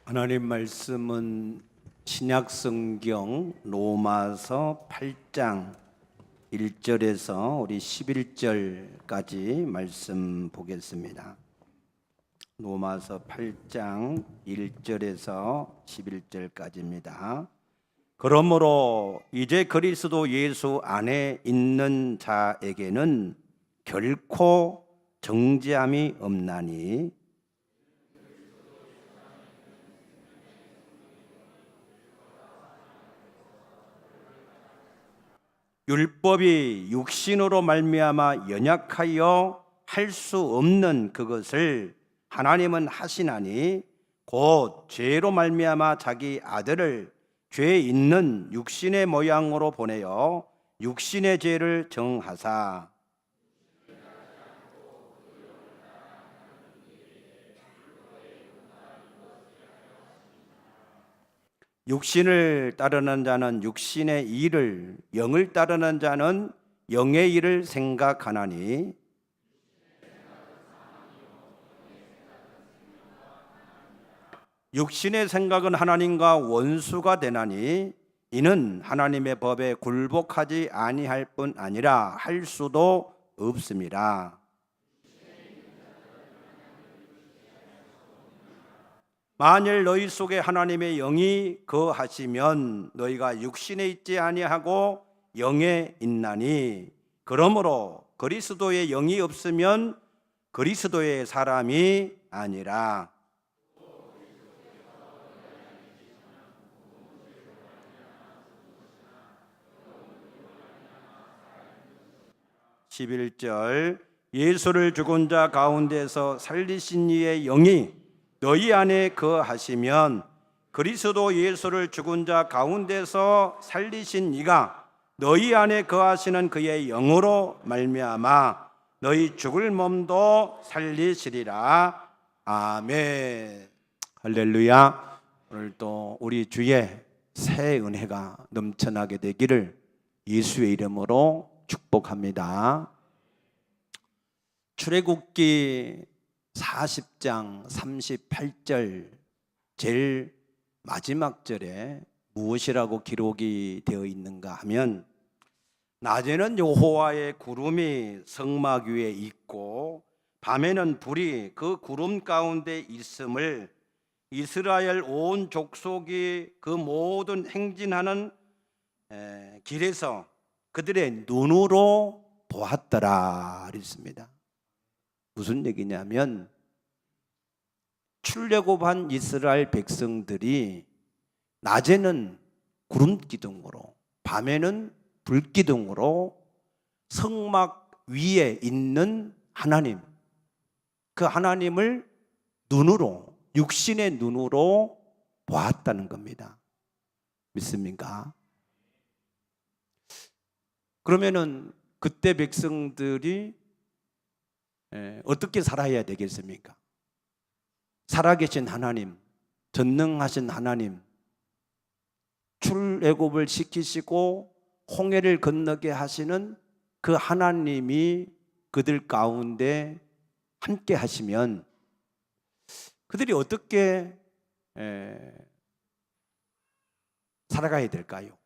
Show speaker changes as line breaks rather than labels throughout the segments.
하나님 말씀은 신약성경 로마서 8장 1절에서 우리 11절까지 말씀 보겠습니다. 로마서 8장 1절에서 11절까지입니다. 그러므로 이제 그리스도 예수 안에 있는 자에게는 결코 정죄함이 없나니 율법이 육신으로 말미암아 연약하여 할 수 없는 그것을 하나님은 하시나니 곧 죄로 말미암아 자기 아들을 죄 있는 육신의 모양으로 보내어 육신의 죄를 정하사 육신을 따르는 자는 육신의 일을, 영을 따르는 자는 영의 일을 생각하나니 육신의 생각은 하나님과 원수가 되나니 이는 하나님의 법에 굴복하지 아니할 뿐 아니라 할 수도 없습니다. 만일 너희 속에 하나님의 영이 거하시면 너희가 육신에 있지 아니하고 영에 있나니 그러므로 그리스도의 영이 없으면 그리스도의 사람이 아니라. (11절) 예수를 죽은 자 가운데서 살리신 이의 영이 너희 안에 거하시면 그리스도 예수를 죽은 자 가운데서 살리신 이가 너희 안에 거하시는 그의 영으로 말미암아 너희 죽을 몸도 살리시리라. 아멘. 할렐루야. 오늘도 우리 주의 새 은혜가 넘쳐나게 되기를 예수의 이름으로 축복합니다. 출애굽기 40장 38절 제일 마지막 절에 무엇이라고 기록이 되어 있는가 하면 낮에는 여호와의 구름이 성막 위에 있고 밤에는 불이 그 구름 가운데 있음을 이스라엘 온 족속이 그 모든 행진하는 길에서 그들의 눈으로 보았더라 그랬습니다. 무슨 얘기냐면 출애굽한 이스라엘 백성들이 낮에는 구름 기둥으로 밤에는 불 기둥으로 성막 위에 있는 하나님, 그 하나님을 눈으로, 육신의 눈으로 보았다는 겁니다. 믿습니까? 그러면은 그때 백성들이 어떻게 살아야 되겠습니까? 살아계신 하나님, 전능하신 하나님, 출애굽을 시키시고 홍해를 건너게 하시는 그 하나님이 그들 가운데 함께 하시면 그들이 어떻게 살아가야 될까요?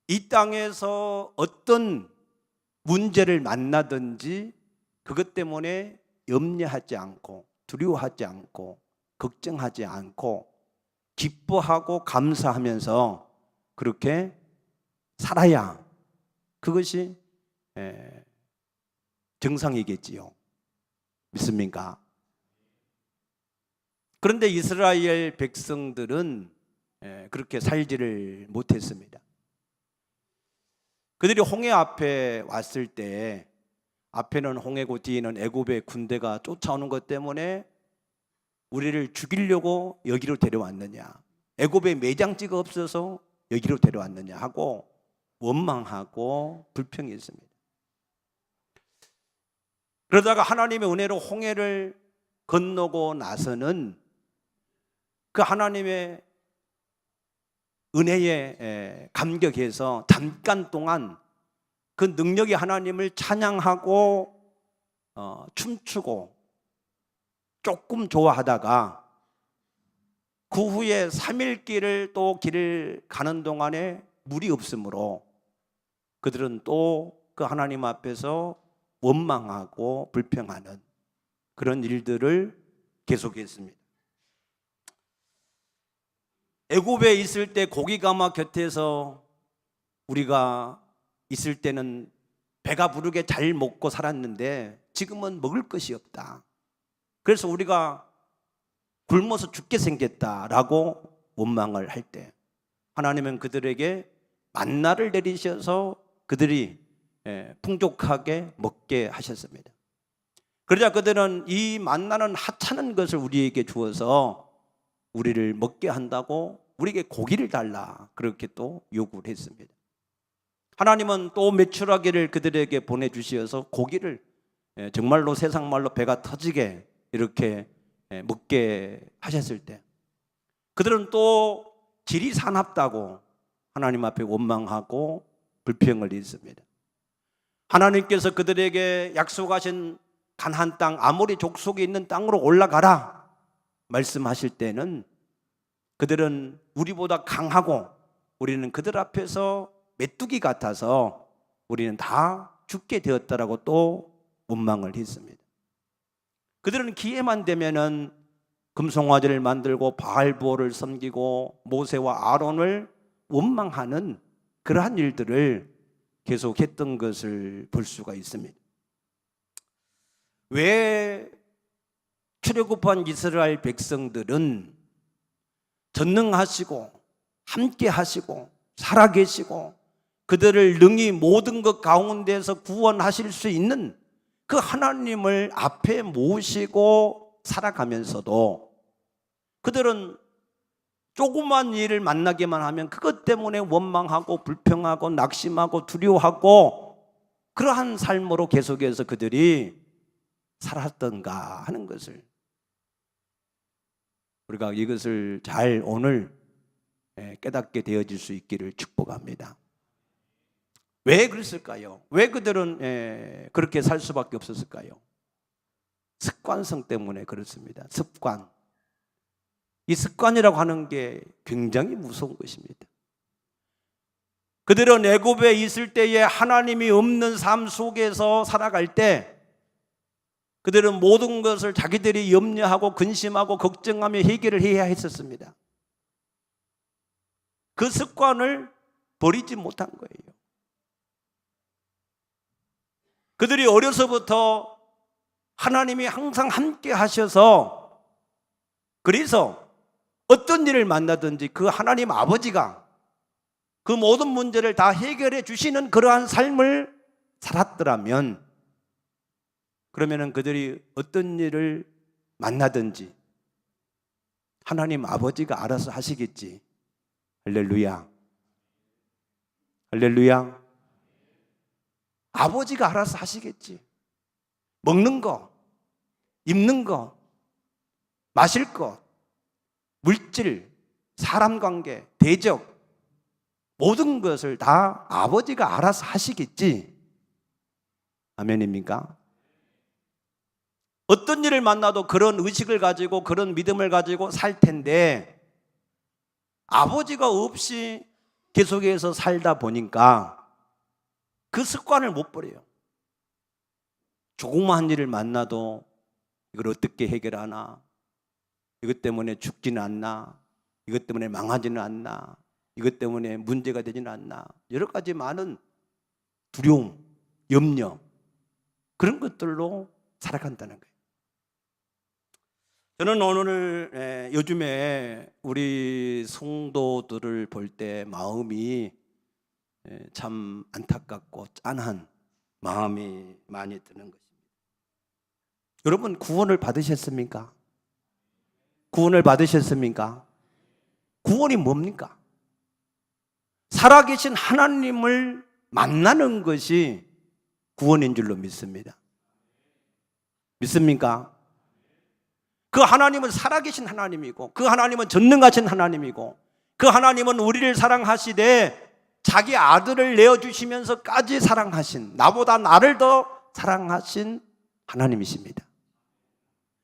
이 땅에서 어떤 문제를 만나든지 그것 때문에 염려하지 않고 두려워하지 않고 걱정하지 않고 기뻐하고 감사하면서 그렇게 살아야 그것이 정상이겠지요. 믿습니까? 그런데 이스라엘 백성들은 그렇게 살지를 못했습니다. 그들이 홍해 앞에 왔을 때 앞에는 홍해고 뒤에는 애굽의 군대가 쫓아오는 것 때문에 우리를 죽이려고 여기로 데려왔느냐, 애굽에 매장지가 없어서 여기로 데려왔느냐 하고 원망하고 불평했습니다. 그러다가 하나님의 은혜로 홍해를 건너고 나서는 그 하나님의 은혜에 감격해서 잠깐 동안 그 능력의 하나님을 찬양하고 춤추고 조금 좋아하다가 그 후에 3일 길을 가는 동안에 물이 없으므로 그들은 또 그 하나님 앞에서 원망하고 불평하는 그런 일들을 계속했습니다. 애굽에 있을 때 고기가마 곁에서 우리가 있을 때는 배가 부르게 잘 먹고 살았는데 지금은 먹을 것이 없다. 그래서 우리가 굶어서 죽게 생겼다라고 원망을 할 때 하나님은 그들에게 만나를 내리셔서 그들이 풍족하게 먹게 하셨습니다. 그러자 그들은 이 만나는 하찮은 것을 우리에게 주어서 우리를 먹게 한다고 우리에게 고기를 달라 그렇게 또 요구를 했습니다. 하나님은 또 메추라기를 그들에게 보내주셔서 고기를 정말로 세상 말로 배가 터지게 이렇게 먹게 하셨을 때 그들은 또 질이 사납다고 하나님 앞에 원망하고 불평을 했습니다. 하나님께서 그들에게 약속하신 가나안 땅 아모리 족속에 있는 땅으로 올라가라 말씀하실 때는 그들은 우리보다 강하고 우리는 그들 앞에서 메뚜기 같아서 우리는 다 죽게 되었다라고 또 원망을 했습니다. 그들은 기회만 되면은 금송아지를 만들고 바알보를 섬기고 모세와 아론을 원망하는 그러한 일들을 계속했던 것을 볼 수가 있습니다. 왜 출애굽한 이스라엘 백성들은 전능하시고 함께 하시고 살아계시고 그들을 능히 모든 것 가운데서 구원하실 수 있는 그 하나님을 앞에 모시고 살아가면서도 그들은 조그만 일을 만나기만 하면 그것 때문에 원망하고 불평하고 낙심하고 두려워하고 그러한 삶으로 계속해서 그들이 살았던가 하는 것을 우리가 이것을 잘 오늘 깨닫게 되어질 수 있기를 축복합니다. 왜 그랬을까요? 왜 그들은 그렇게 살 수밖에 없었을까요? 습관성 때문에 그렇습니다. 습관. 이 습관이라고 하는 게 굉장히 무서운 것입니다. 그들은 애굽에 있을 때에 하나님이 없는 삶 속에서 살아갈 때 그들은 모든 것을 자기들이 염려하고 근심하고 걱정하며 해결을 해야 했었습니다. 그 습관을 버리지 못한 거예요. 그들이 어려서부터 하나님이 항상 함께 하셔서 그래서 어떤 일을 만나든지 그 하나님 아버지가 그 모든 문제를 다 해결해 주시는 그러한 삶을 살았더라면 그러면은 그들이 어떤 일을 만나든지 하나님 아버지가 알아서 하시겠지. 할렐루야. 할렐루야. 아버지가 알아서 하시겠지. 먹는 거, 입는 거, 마실 것, 물질, 사람 관계, 대적 모든 것을 다 아버지가 알아서 하시겠지. 아멘입니까? 어떤 일을 만나도 그런 의식을 가지고 그런 믿음을 가지고 살 텐데 아버지가 없이 계속해서 살다 보니까 그 습관을 못 버려요. 조그마한 일을 만나도 이걸 어떻게 해결하나, 이것 때문에 죽지는 않나, 이것 때문에 망하지는 않나, 이것 때문에 문제가 되지는 않나, 여러 가지 많은 두려움, 염려 그런 것들로 살아간다는 거예요. 저는 오늘 요즘에 우리 성도들을 볼 때 마음이 참 안타깝고 짠한 마음이 많이 드는 것입니다. 여러분 구원을 받으셨습니까? 구원을 받으셨습니까? 구원이 뭡니까? 살아계신 하나님을 만나는 것이 구원인 줄로 믿습니다. 믿습니까? 그 하나님은 살아계신 하나님이고 그 하나님은 전능하신 하나님이고 그 하나님은 우리를 사랑하시되 자기 아들을 내어주시면서까지 사랑하신, 나보다 나를 더 사랑하신 하나님이십니다.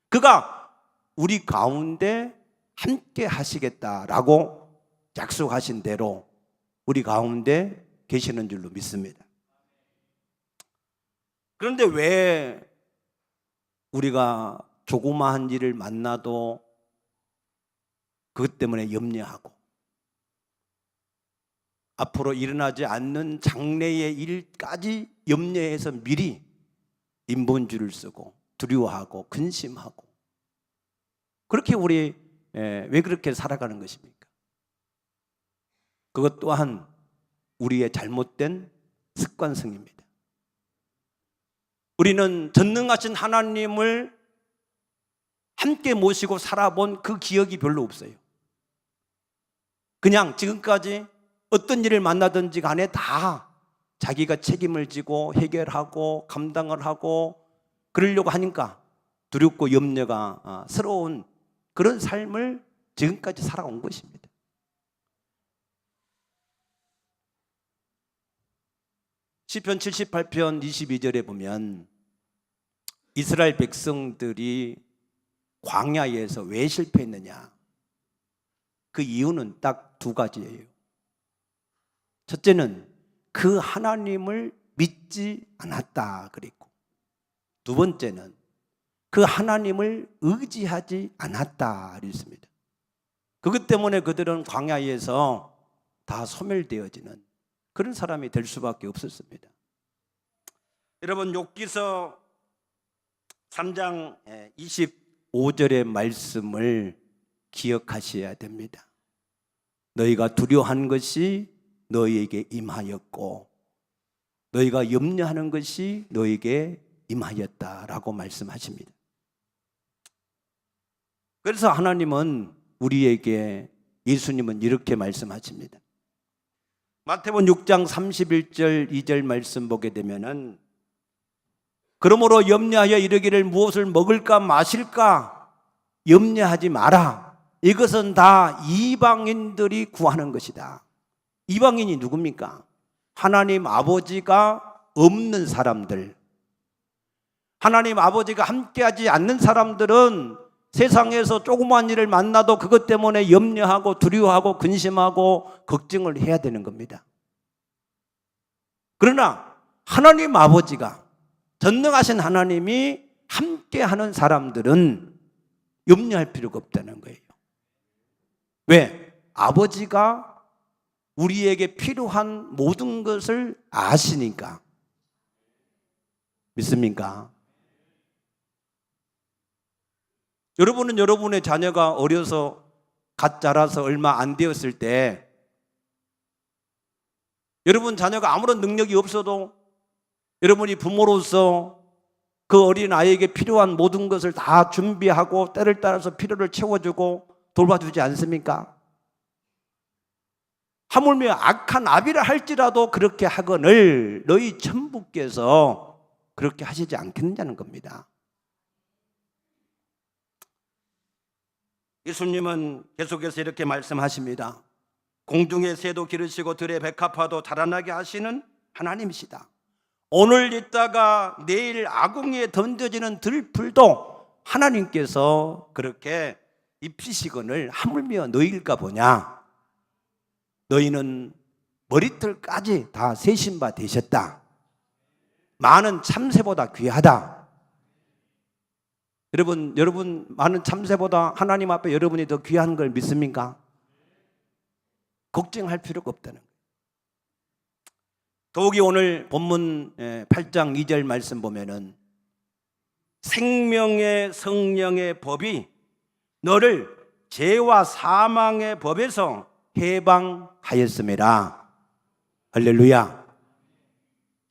그가 우리 가운데 함께 하시겠다라고 약속하신 대로 우리 가운데 계시는 줄로 믿습니다. 그런데 왜 우리가 조그마한 일을 만나도 그것 때문에 염려하고 앞으로 일어나지 않는 장래의 일까지 염려해서 미리 인본주의를 쓰고 두려워하고 근심하고 그렇게 우리 왜 그렇게 살아가는 것입니까? 그것 또한 우리의 잘못된 습관성입니다. 우리는 전능하신 하나님을 함께 모시고 살아본 그 기억이 별로 없어요. 그냥 지금까지 어떤 일을 만나든지 간에 다 자기가 책임을 지고 해결하고 감당을 하고 그러려고 하니까 두렵고 염려가 스러운 그런 삶을 지금까지 살아온 것입니다. 시편 78편 22절에 보면 이스라엘 백성들이 광야에서 왜 실패했느냐? 그 이유는 딱 두 가지예요. 첫째는 그 하나님을 믿지 않았다 그랬고, 두 번째는 그 하나님을 의지하지 않았다 그랬습니다. 그것 때문에 그들은 광야에서 다 소멸되어지는 그런 사람이 될 수밖에 없었습니다. 여러분, 욥기서 3장 25절의 말씀을 기억하셔야 됩니다. 너희가 두려워한 것이 너희에게 임하였고 너희가 염려하는 것이 너희에게 임하였다라고 말씀하십니다. 그래서 하나님은 우리에게, 예수님은 이렇게 말씀하십니다. 마태복음 6장 31절 2절 말씀 보게 되면은 그러므로 염려하여 이르기를 무엇을 먹을까 마실까 염려하지 마라. 이것은 다 이방인들이 구하는 것이다. 이방인이 누굽니까? 하나님 아버지가 없는 사람들, 하나님 아버지가 함께하지 않는 사람들은 세상에서 조그만 일을 만나도 그것 때문에 염려하고 두려워하고 근심하고 걱정을 해야 되는 겁니다. 그러나 하나님 아버지가, 전능하신 하나님이 함께하는 사람들은 염려할 필요가 없다는 거예요. 왜? 아버지가 우리에게 필요한 모든 것을 아시니까. 믿습니까? 여러분은 여러분의 자녀가 어려서 갓 자라서 얼마 안 되었을 때 여러분 자녀가 아무런 능력이 없어도 여러분이 부모로서 그 어린 아이에게 필요한 모든 것을 다 준비하고 때를 따라서 필요를 채워주고 돌봐주지 않습니까? 하물며 악한 아비라 할지라도 그렇게 하거늘 너희 천부께서 그렇게 하시지 않겠느냐는 겁니다. 예수님은 계속해서 이렇게 말씀하십니다. 공중의 새도 기르시고 들의 백합화도 자라나게 하시는 하나님이시다. 오늘 있다가 내일 아궁이에 던져지는 들풀도 하나님께서 그렇게 입히시거늘 하물며 너희일까 보냐. 너희는 머리털까지 다 세신 바 되셨다. 많은 참새보다 귀하다. 여러분 많은 참새보다 하나님 앞에 여러분이 더 귀한 걸 믿습니까? 걱정할 필요가 없다는 거예요. 더욱이 오늘 본문 8장 2절 말씀 보면은 생명의 성령의 법이 너를 죄와 사망의 법에서 해방하였음이라. 할렐루야.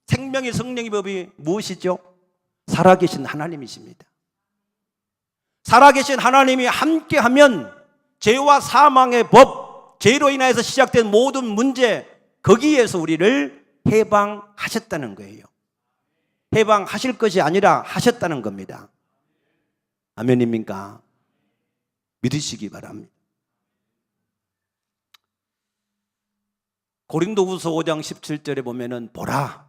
생명의 성령의 법이 무엇이죠? 살아계신 하나님이십니다. 살아계신 하나님이 함께하면 죄와 사망의 법, 죄로 인해서 시작된 모든 문제, 거기에서 우리를 해방하셨다는 거예요. 해방하실 것이 아니라 하셨다는 겁니다. 아멘입니까? 믿으시기 바랍니다. 고린도후서 5장 17절에 보면은 보라,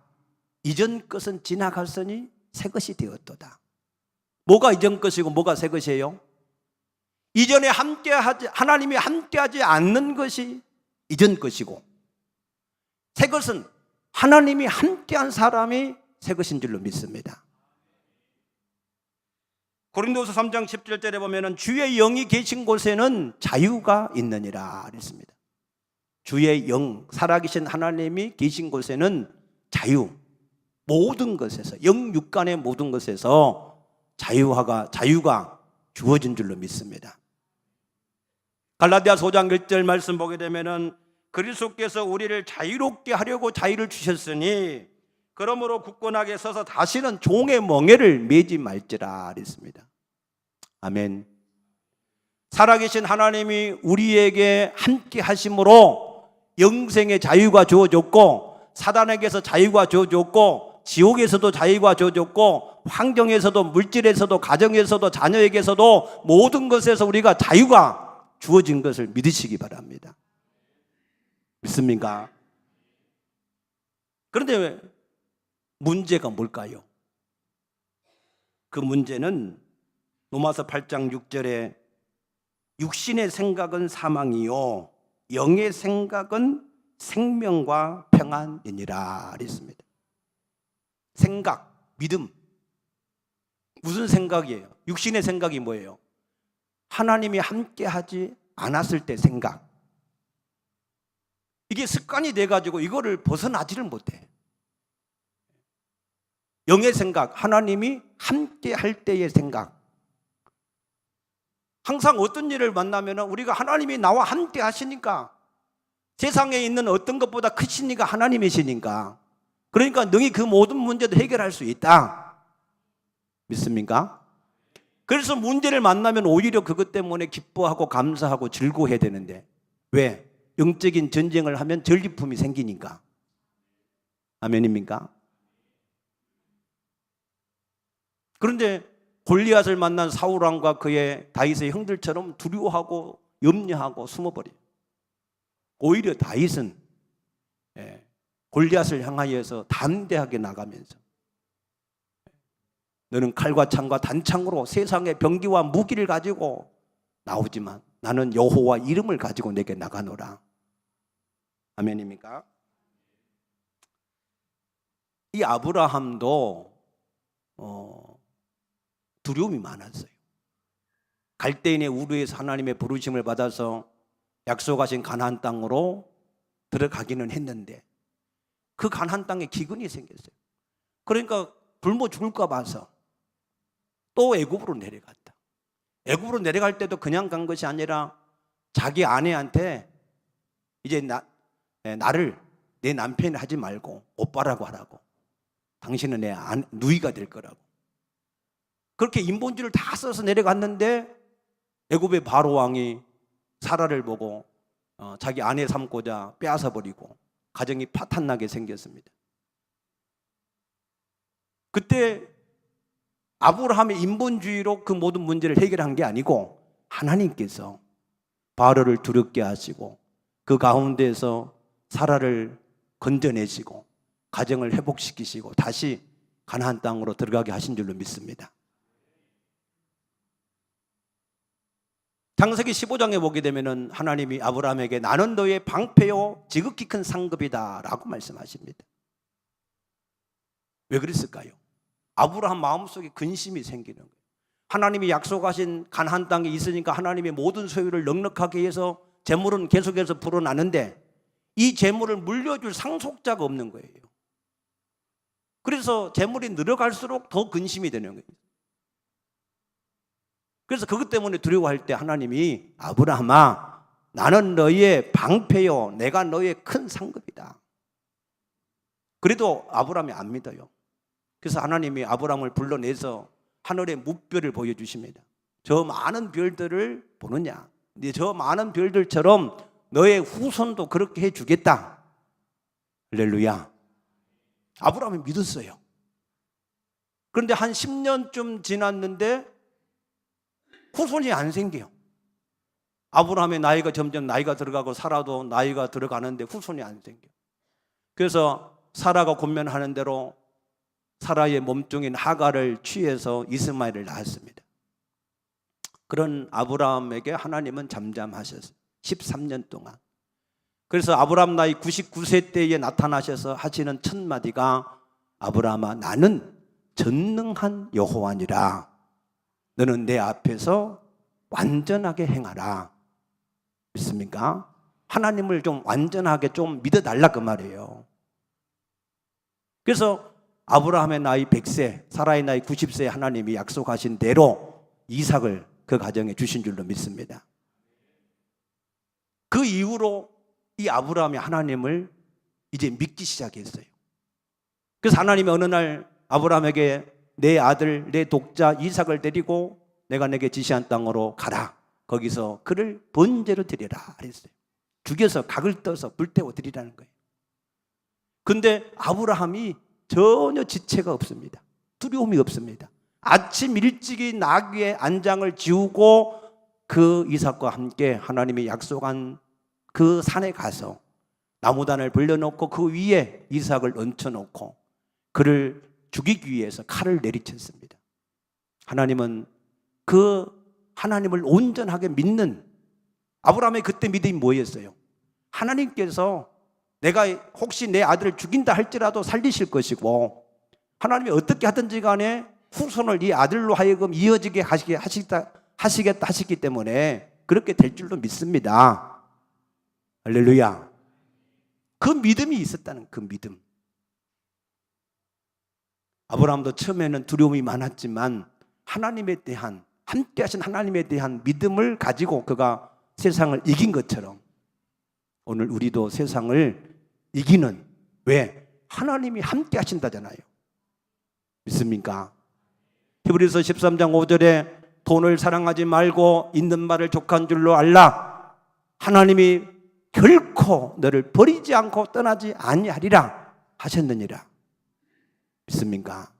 이전 것은 지나갔으니 새 것이 되었도다. 뭐가 이전 것이고 뭐가 새 것이에요? 이전에 하나님이 함께하지 않는 것이 이전 것이고, 새 것은 하나님이 함께한 사람이 새 것인 줄로 믿습니다. 고린도서 3장 17절에 보면은 주의 영이 계신 곳에는 자유가 있느니라 그랬습니다. 주의 영, 살아계신 하나님이 계신 곳에는 자유, 모든 것에서, 영육간의 모든 것에서 자유가 주어진 줄로 믿습니다. 갈라디아서 5장 1절 말씀 보게 되면은 그리스도께서 우리를 자유롭게 하려고 자유를 주셨으니 그러므로 굳건하게 서서 다시는 종의 멍에를 매지 말지라 그랬습니다. 아멘. 살아계신 하나님이 우리에게 함께 하심으로 영생의 자유가 주어졌고, 사단에게서 자유가 주어졌고, 지옥에서도 자유가 주어졌고, 환경에서도, 물질에서도, 가정에서도, 자녀에게서도, 모든 것에서 우리가 자유가 주어진 것을 믿으시기 바랍니다. 믿습니까? 그런데 문제가 뭘까요? 그 문제는 로마서 8장 6절에 육신의 생각은 사망이요 영의 생각은 생명과 평안이니라 그랬습니다. 생각, 믿음. 무슨 생각이에요? 육신의 생각이 뭐예요? 하나님이 함께하지 않았을 때 생각. 이게 습관이 돼가지고 이거를 벗어나지를 못해. 영의 생각, 하나님이 함께할 때의 생각. 항상 어떤 일을 만나면 우리가 하나님이 나와 함께 하시니까, 세상에 있는 어떤 것보다 크시니까 하나님이시니까, 그러니까 능히 그 모든 문제도 해결할 수 있다. 믿습니까? 그래서 문제를 만나면 오히려 그것 때문에 기뻐하고 감사하고 즐거워해야 되는데, 왜? 영적인 전쟁을 하면 전리품이 생기니까. 아멘입니까? 그런데 골리앗을 만난 사울 왕과 그의 다윗의 형들처럼 두려워하고 염려하고 숨어버려요. 오히려 다윗은 골리앗을 향하여서 담대하게 나가면서, 너는 칼과 창과 단창으로 세상의 병기와 무기를 가지고 나오지만 나는 여호와 이름을 가지고 내게 나가노라. 아멘입니까? 이 아브라함도 두려움이 많았어요. 갈대인의 우르에서 하나님의 부르심을 받아서 약속하신 가나안 땅으로 들어가기는 했는데 그 가나안 땅에 기근이 생겼어요. 그러니까 굶어 죽을까 봐서 또 애굽으로 내려갔다. 애굽으로 내려갈 때도 그냥 간 것이 아니라 자기 아내한테 이제 나를 내 남편이 하지 말고 오빠라고 하라고, 당신은 내 누이가 될 거라고. 그렇게 인본주의를 다 써서 내려갔는데 애굽의 바로 왕이 사라를 보고 자기 아내 삼고자 빼앗아 버리고 가정이 파탄나게 생겼습니다. 그때 아브라함의 인본주의로 그 모든 문제를 해결한 게 아니고 하나님께서 바로를 두렵게 하시고 그 가운데에서 사라를 건져내시고 가정을 회복시키시고 다시 가나안 땅으로 들어가게 하신 줄로 믿습니다. 창세기 15장에 보게 되면은 하나님이 아브라함에게 나는 너의 방패요 지극히 큰 상급이다 라고 말씀하십니다. 왜 그랬을까요? 아브라함 마음속에 근심이 생기는 거예요. 하나님이 약속하신 가나안 땅에 있으니까 하나님의 모든 소유를 넉넉하게 해서 재물은 계속해서 불어나는데 이 재물을 물려줄 상속자가 없는 거예요. 그래서 재물이 늘어갈수록 더 근심이 되는 거예요. 그래서 그것 때문에 두려워할 때 하나님이 아브라함아 나는 너의 방패요 내가 너의 큰 상급이다. 그래도 아브라함이 안 믿어요. 그래서 하나님이 아브라함을 불러내서 하늘의 무별을 보여주십니다. 저 많은 별들을 보느냐, 저 많은 별들처럼 너의 후손도 그렇게 해주겠다. 할렐루야. 아브라함이 믿었어요. 그런데 한 10년쯤 지났는데 후손이 안 생겨요. 아브라함의 나이가 점점 나이가 들어가고 사라도 나이가 들어가는데 후손이 안 생겨. 그래서 사라가 권면하는 대로 사라의 몸종인 하갈을 취해서 이스마엘을 낳았습니다. 그런 아브라함에게 하나님은 잠잠하셨어요. 13년 동안. 그래서 아브라함 나이 99세 때에 나타나셔서 하시는 첫 마디가 아브라함아 나는 전능한 여호와니라. 너는 내 앞에서 완전하게 행하라. 믿습니까? 하나님을 좀 완전하게 좀 믿어달라 그 말이에요. 그래서 아브라함의 나이 100세, 사라의 나이 90세에 하나님이 약속하신 대로 이삭을 그 가정에 주신 줄로 믿습니다. 그 이후로 이 아브라함이 하나님을 이제 믿기 시작했어요. 그래서 하나님이 어느 날 아브라함에게 내 아들, 내 독자 이삭을 데리고 내가 내게 지시한 땅으로 가라. 거기서 그를 번제로 드리라 그랬어요. 죽여서 각을 떠서 불태워 드리라는 거예요. 근데 아브라함이 전혀 지체가 없습니다. 두려움이 없습니다. 아침 일찍이 나귀의 안장을 지우고 그 이삭과 함께 하나님이 약속한 그 산에 가서 나무단을 벌려놓고 그 위에 이삭을 얹혀놓고 그를 죽이기 위해서 칼을 내리쳤습니다. 하나님은 그 하나님을 온전하게 믿는 아브라함의 그때 믿음이 뭐였어요? 하나님께서 내가 혹시 내 아들을 죽인다 할지라도 살리실 것이고 하나님이 어떻게 하든지 간에 후손을 이 아들로 하여금 이어지게 하시겠다 하시기 때문에 그렇게 될 줄로 믿습니다. 할렐루야. 그 믿음이 있었다는 그 믿음. 아브라함도 처음에는 두려움이 많았지만 하나님에 대한 함께 하신 하나님에 대한 믿음을 가지고 그가 세상을 이긴 것처럼 오늘 우리도 세상을 이기는 왜? 하나님이 함께 하신다잖아요. 믿습니까? 히브리서 13장 5절에 돈을 사랑하지 말고 있는 말을 족한 줄로 알라. 하나님이 결코 너를 버리지 않고 떠나지 아니하리라 하셨느니라. 믿습니까?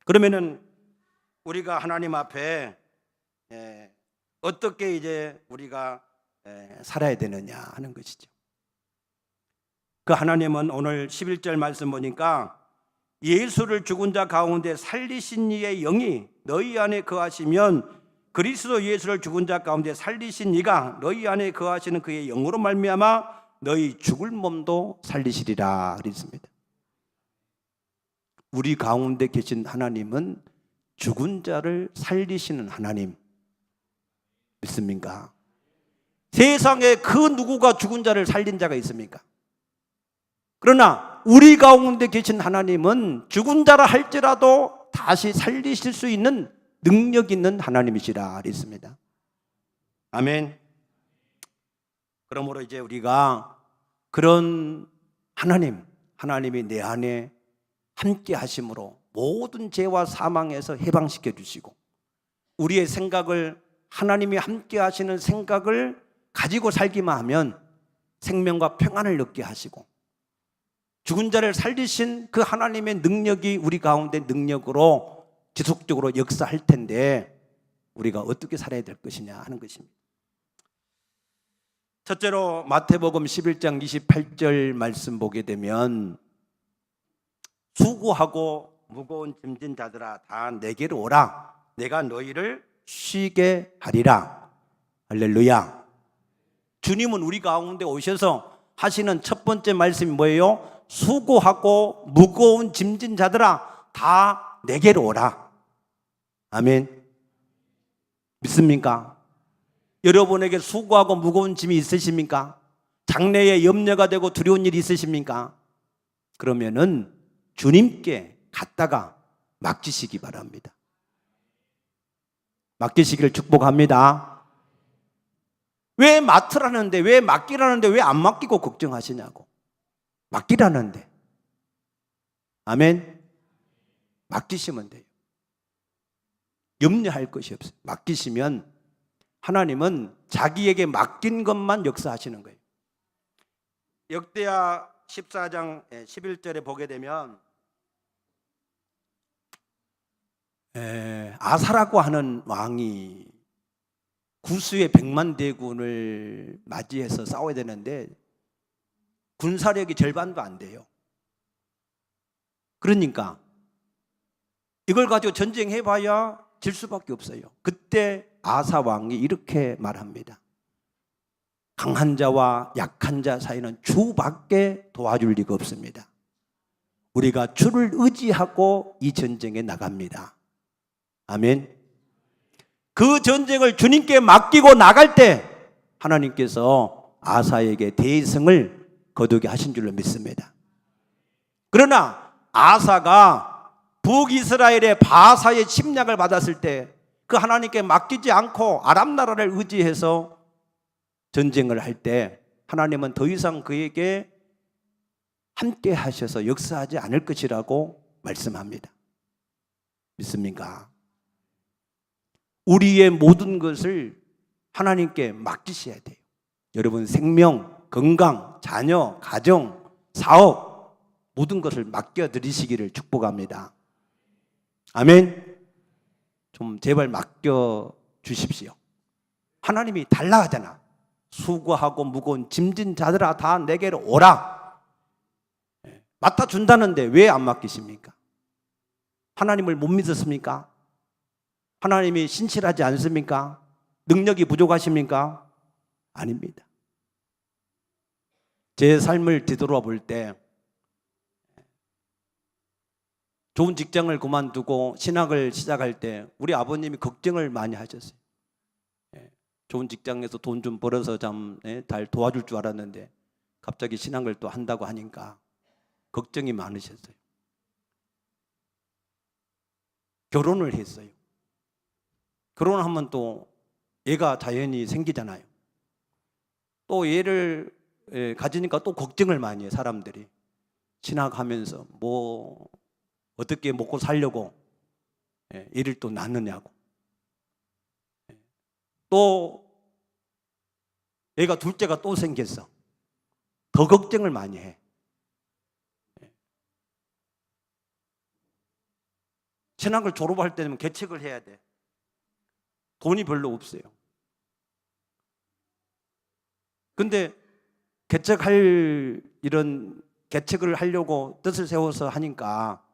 그러면은 우리가 하나님 앞에 어떻게 이제 우리가 살아야 되느냐 하는 것이죠. 그 하나님은 오늘 11절 말씀 보니까 예수를 죽은 자 가운데 살리신 이의 영이 너희 안에 거하시면 그리스도 예수를 죽은 자 가운데 살리신 이가 너희 안에 거하시는 그의 영으로 말미암아 너희 죽을 몸도 살리시리라 그랬습니다. 우리 가운데 계신 하나님은 죽은 자를 살리시는 하나님 믿습니까? 세상에 그 누구가 죽은 자를 살린 자가 있습니까? 그러나 우리 가운데 계신 하나님은 죽은 자라 할지라도 다시 살리실 수 있는 능력 있는 하나님이시라 그랬습니다. 아멘. 그러므로 이제 우리가 그런 하나님이 내 안에 함께 하심으로 모든 죄와 사망에서 해방시켜 주시고 우리의 생각을 하나님이 함께 하시는 생각을 가지고 살기만 하면 생명과 평안을 얻게 하시고 죽은 자를 살리신 그 하나님의 능력이 우리 가운데 능력으로 지속적으로 역사할 텐데 우리가 어떻게 살아야 될 것이냐 하는 것입니다. 첫째로 마태복음 11장 28절 말씀 보게 되면 수고하고 무거운 짐진 자들아 다 내게로 오라 내가 너희를 쉬게 하리라. 할렐루야. 주님은 우리 가운데 오셔서 하시는 첫 번째 말씀이 뭐예요? 수고하고 무거운 짐진 자들아 다 내게로 오라. 아멘. 믿습니까? 여러분에게 수고하고 무거운 짐이 있으십니까? 장래에 염려가 되고 두려운 일이 있으십니까? 그러면은 주님께 갖다가 맡기시기 바랍니다. 맡기시기를 축복합니다. 왜 맡으라는데 왜 맡기라는데 왜 안 맡기고 걱정하시냐고. 맡기라는데. 아멘. 맡기시면 돼요. 염려할 것이 없어요. 맡기시면 하나님은 자기에게 맡긴 것만 역사하시는 거예요. 역대하 14장 11절에 보게 되면 아사라고 하는 왕이 구수의 100만 대군을 맞이해서 싸워야 되는데 군사력이 절반도 안 돼요. 그러니까 이걸 가지고 전쟁해봐야 질 수밖에 없어요. 그때 아사 왕이 이렇게 말합니다. 강한 자와 약한 자 사이는 주밖에 도와줄 리가 없습니다. 우리가 주를 의지하고 이 전쟁에 나갑니다. 아멘. 그 전쟁을 주님께 맡기고 나갈 때 하나님께서 아사에게 대성을 거두게 하신 줄로 믿습니다. 그러나 아사가 북이스라엘의 바사의 침략을 받았을 때 그 하나님께 맡기지 않고 아람 나라를 의지해서 전쟁을 할 때 하나님은 더 이상 그에게 함께 하셔서 역사하지 않을 것이라고 말씀합니다. 믿습니까? 우리의 모든 것을 하나님께 맡기셔야 돼요. 여러분 생명, 건강, 자녀, 가정, 사업 모든 것을 맡겨드리시기를 축복합니다. 아멘. 좀 제발 맡겨주십시오. 하나님이 달라 하잖아. 수고하고 무거운 짐진 자들아 다 내게로 오라. 맡아준다는데 왜 안 맡기십니까? 하나님을 못 믿었습니까? 하나님이 신실하지 않습니까? 능력이 부족하십니까? 아닙니다. 제 삶을 뒤돌아 볼 때 좋은 직장을 그만두고 신학을 시작할 때 우리 아버님이 걱정을 많이 하셨어요. 좋은 직장에서 돈 좀 벌어서 잘 도와줄 줄 알았는데 갑자기 신학을 또 한다고 하니까 걱정이 많으셨어요. 결혼을 했어요. 결혼하면 또 애가 자연히 생기잖아요. 또 애를 가지니까 또 걱정을 많이 해요. 사람들이 신학하면서 뭐 어떻게 먹고 살려고 애를 또 낳느냐고. 또 애가 둘째가 또 생겼어. 더 걱정을 많이 해. 신학을 졸업할 때면 개척을 해야 돼. 돈이 별로 없어요. 근데 개척을 하려고 뜻을 세워서 하니까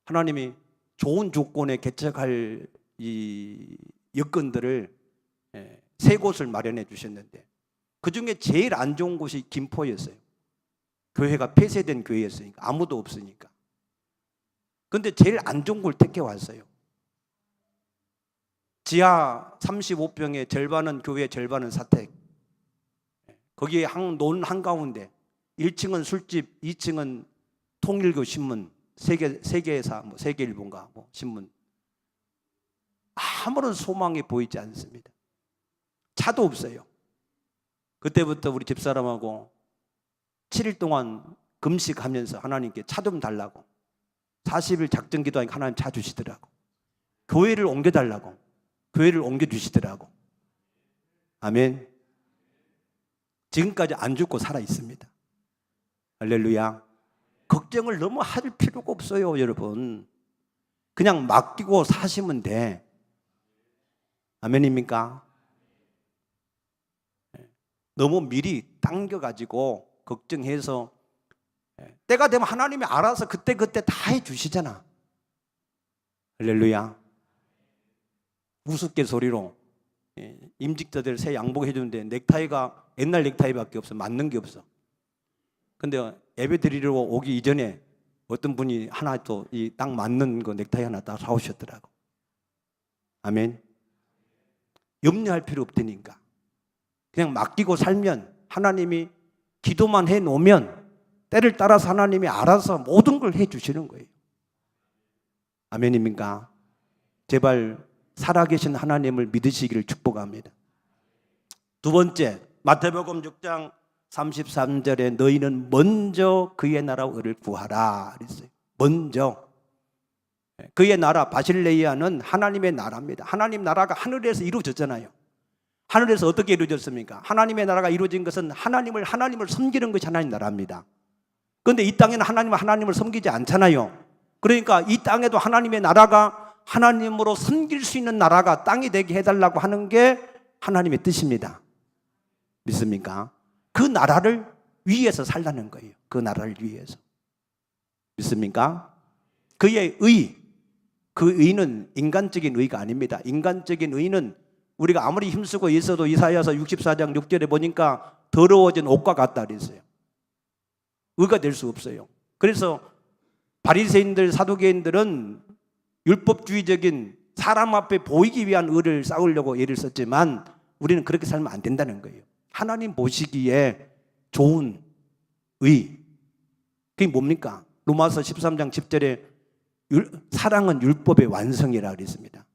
하나님이 좋은 조건에 개척할 이 여건들을 세 곳을 마련해 주셨는데 그 중에 제일 안 좋은 곳이 김포였어요. 교회가 폐쇄된 교회였으니까 아무도 없으니까. 근데 제일 안 좋은 걸 택해 왔어요. 지하 35평의 절반은 교회, 절반은 사택. 거기에 논 한가운데 1층은 술집, 2층은 통일교 신문, 세계사, 세계일보인가 신문. 아무런 소망이 보이지 않습니다. 차도 없어요. 그때부터 우리 집사람하고 7일 동안 금식하면서 하나님께 차 좀 달라고 40일 작정 기도하니까 하나님 차 주시더라고. 교회를 옮겨달라고 교회를 옮겨주시더라고. 아멘. 지금까지 안 죽고 살아 있습니다. 할렐루야. 걱정을 너무 할 필요가 없어요, 여러분. 그냥 맡기고 사시면 돼. 아멘입니까? 너무 미리 당겨가지고 걱정해서 때가 되면 하나님이 알아서 그때 다 해주시잖아. 할렐루야. 우습게소리로 임직자들 새 양복 해주는데 넥타이가 옛날 넥타이밖에 없어. 맞는 게 없어. 근데 예배 드리러 오기 이전에 어떤 분이 하나 또 이 딱 맞는 거 넥타이 하나 딱 사오셨더라고. 아멘. 염려할 필요 없다니까. 그냥 맡기고 살면 하나님이 기도만 해놓으면 때를 따라서 하나님이 알아서 모든 걸 해주시는 거예요. 아멘입니까? 제발 살아계신 하나님을 믿으시기를 축복합니다. 두 번째, 마태복음 6장 33절에 너희는 먼저 그의 나라와 의를 구하라 그랬어요. 먼저. 그의 나라 바실레이아는 하나님의 나라입니다. 하나님 나라가 하늘에서 이루어졌잖아요. 하늘에서 어떻게 이루어졌습니까? 하나님의 나라가 이루어진 것은 하나님을 섬기는 것이 하나님 나라입니다. 그런데 이 땅에는 하나님을 섬기지 않잖아요. 그러니까 이 땅에도 하나님의 나라가 하나님으로 섬길 수 있는 나라가 땅이 되게 해달라고 하는 게 하나님의 뜻입니다. 믿습니까? 그 나라를 위해서 살라는 거예요. 그 나라를 위해서. 믿습니까? 그의 의, 그 의는 인간적인 의가 아닙니다. 인간적인 의는 우리가 아무리 힘쓰고 있어도 이사야서 64장 6절에 보니까 더러워진 옷과 같다 그랬어요. 의가 될 수 없어요. 그래서 바리새인들, 사두개인들은 율법주의적인 사람 앞에 보이기 위한 의를 쌓으려고 예를 썼지만 우리는 그렇게 살면 안 된다는 거예요. 하나님 보시기에 좋은 의, 그게 뭡니까? 로마서 13장 10절에 사랑은 율법의 완성이라 그랬습니다.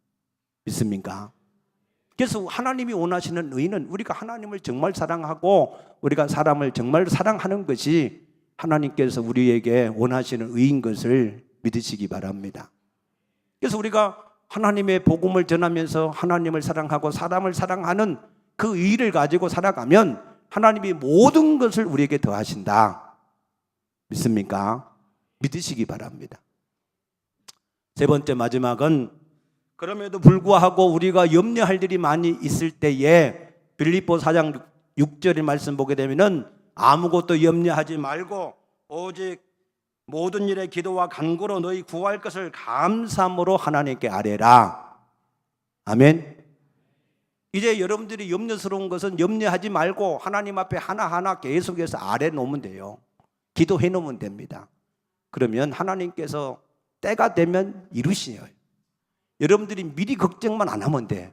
믿습니까? 그래서 하나님이 원하시는 의는 우리가 하나님을 정말 사랑하고 우리가 사람을 정말 사랑하는 것이 하나님께서 우리에게 원하시는 의인 것을 믿으시기 바랍니다. 그래서 우리가 하나님의 복음을 전하면서 하나님을 사랑하고 사람을 사랑하는 그 의를 가지고 살아가면 하나님이 모든 것을 우리에게 더하신다. 믿습니까? 믿으시기 바랍니다. 세 번째 마지막은 그럼에도 불구하고 우리가 염려할 일이 많이 있을 때에 빌립보 4장 6절의 말씀 보게 되면은 아무것도 염려하지 말고 오직 모든 일에 기도와 간구로 너희 구할 것을 감사함으로 하나님께 아뢰라. 아멘. 이제 여러분들이 염려스러운 것은 염려하지 말고 하나님 앞에 하나하나 계속해서 아뢰 놓으면 돼요. 기도해 놓으면 됩니다. 그러면 하나님께서 때가 되면 이루시요. 여러분들이 미리 걱정만 안 하면 돼.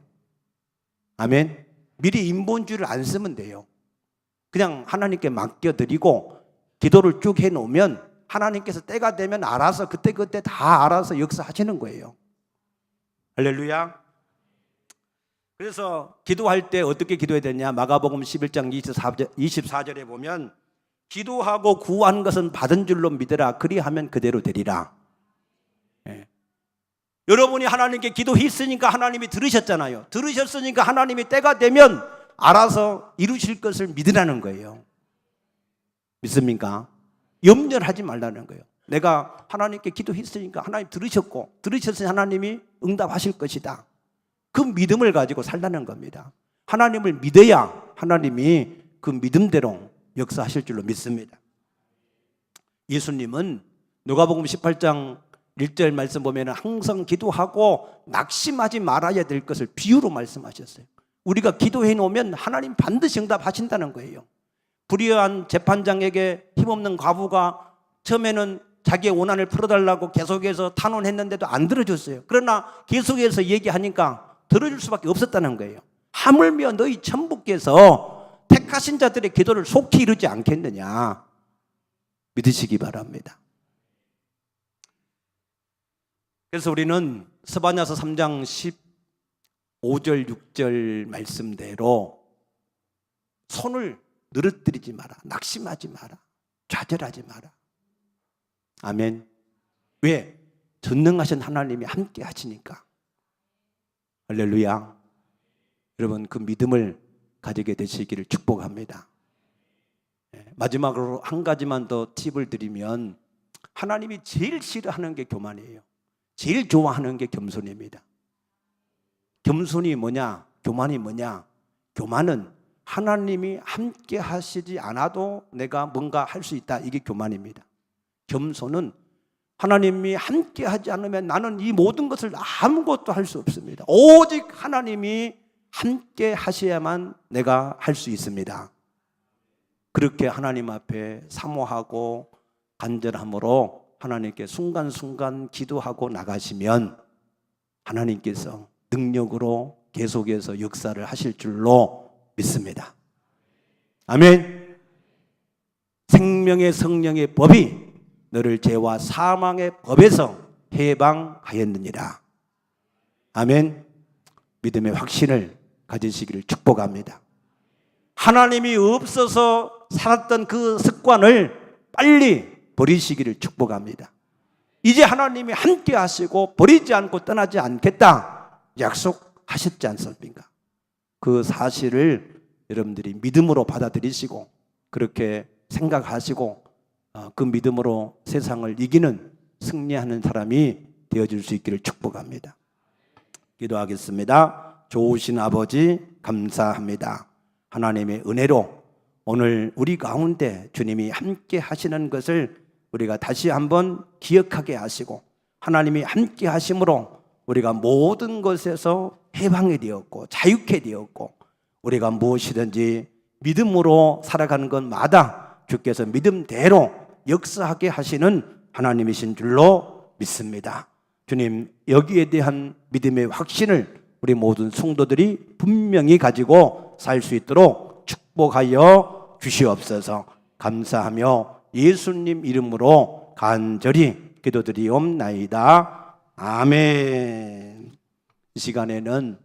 아멘. 미리 인본주의를 안 쓰면 돼요. 그냥 하나님께 맡겨드리고 기도를 쭉 해놓으면 하나님께서 때가 되면 알아서 그때 다 알아서 역사하시는 거예요. 할렐루야. 그래서 기도할 때 어떻게 기도해야 되냐? 마가복음 11장 24절에 보면 기도하고 구한 것은 받은 줄로 믿으라. 그리하면 그대로 되리라. 예. 여러분이 하나님께 기도했으니까 하나님이 들으셨잖아요. 들으셨으니까 하나님이 때가 되면 알아서 이루실 것을 믿으라는 거예요. 믿습니까? 염려를 하지 말라는 거예요. 내가 하나님께 기도했으니까 하나님 들으셨으니 하나님이 응답하실 것이다. 그 믿음을 가지고 살라는 겁니다. 하나님을 믿어야 하나님이 그 믿음대로 역사하실 줄로 믿습니다. 예수님은 누가복음 18장 1절 말씀 보면 항상 기도하고 낙심하지 말아야 될 것을 비유로 말씀하셨어요. 우리가 기도해 놓으면 하나님 반드시 응답하신다는 거예요. 불의한 재판장에게 힘없는 과부가 처음에는 자기의 원한을 풀어달라고 계속해서 탄원했는데도 안 들어줬어요. 그러나 계속해서 얘기하니까 들어줄 수밖에 없었다는 거예요. 하물며 너희 천부께서 택하신 자들의 기도를 속히 이루지 않겠느냐. 믿으시기 바랍니다. 그래서 우리는 스바냐서 3장 15절 6절 말씀대로 손을 늘어뜨리지 마라. 낙심하지 마라. 좌절하지 마라. 아멘. 왜? 전능하신 하나님이 함께 하시니까. 할렐루야. 여러분 그 믿음을 가지게 되시기를 축복합니다. 마지막으로 한 가지만 더 팁을 드리면 하나님이 제일 싫어하는 게 교만이에요. 제일 좋아하는 게 겸손입니다. 겸손이 뭐냐? 교만이 뭐냐? 교만은 하나님이 함께 하시지 않아도 내가 뭔가 할 수 있다. 이게 교만입니다. 겸손은 하나님이 함께 하지 않으면 나는 이 모든 것을 아무것도 할 수 없습니다. 오직 하나님이 함께 하셔야만 내가 할 수 있습니다. 그렇게 하나님 앞에 사모하고 간절함으로 하나님께 순간순간 기도하고 나가시면 하나님께서 능력으로 계속해서 역사를 하실 줄로 믿습니다. 아멘. 생명의 성령의 법이 너를 죄와 사망의 법에서 해방하였느니라. 아멘. 믿음의 확신을 가지시기를 축복합니다. 하나님이 없어서 살았던 그 습관을 빨리 버리시기를 축복합니다. 이제 하나님이 함께 하시고 버리지 않고 떠나지 않겠다 약속하셨지 않습니까? 그 사실을 여러분들이 믿음으로 받아들이시고 그렇게 생각하시고 그 믿음으로 세상을 이기는 승리하는 사람이 되어줄 수 있기를 축복합니다. 기도하겠습니다. 좋으신 아버지 감사합니다. 하나님의 은혜로 오늘 우리 가운데 주님이 함께 하시는 것을 우리가 다시 한번 기억하게 하시고 하나님이 함께 하심으로 우리가 모든 것에서 해방이 되었고 자유케 되었고 우리가 무엇이든지 믿음으로 살아가는 것마다 주께서 믿음대로 역사하게 하시는 하나님이신 줄로 믿습니다. 주님, 여기에 대한 믿음의 확신을 우리 모든 성도들이 분명히 가지고 살 수 있도록 축복하여 주시옵소서. 감사하며 예수님 이름으로 간절히 기도드리옵나이다. 아멘. 이 시간에는